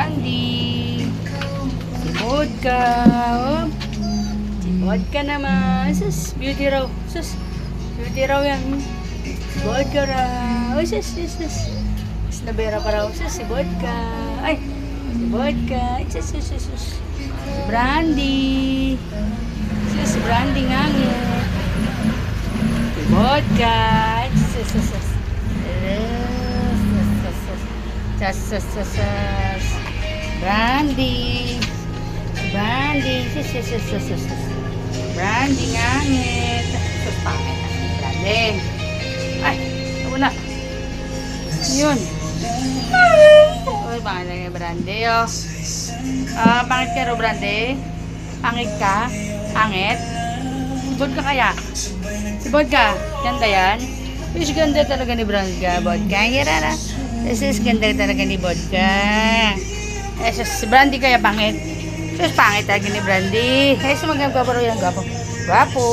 Brandy. Si Vodka. Oh. Si Vodka naman. Sus, beauty raw. Sus, beauty raw yan. Si Vodka raw. Oh, sus. Si Nabera pa raw. Sus, si Vodka. Ay, si Vodka. Sus. Si Brandy. Sus, si Brandy nga nga. Si Vodka. Sus. Brandy. Brandy ngangit. Sus, pangit na si Brandy. Ay, ako na. Yun. Uy, pangit na yung Brandy, oh. Pangit ka ro, Brandy? Pangit ka? Pangit? Si Vodka kaya? Si Vodka? Ganda yan? Is ganda talaga ni Vodka. Vodka, hirara. Is ganda talaga ni Vodka. Si Brandy kaya pangit? Sus, pangit talaga ni Brandy. Ay, sumagam ka pa rin yung gwapo. Gwapo.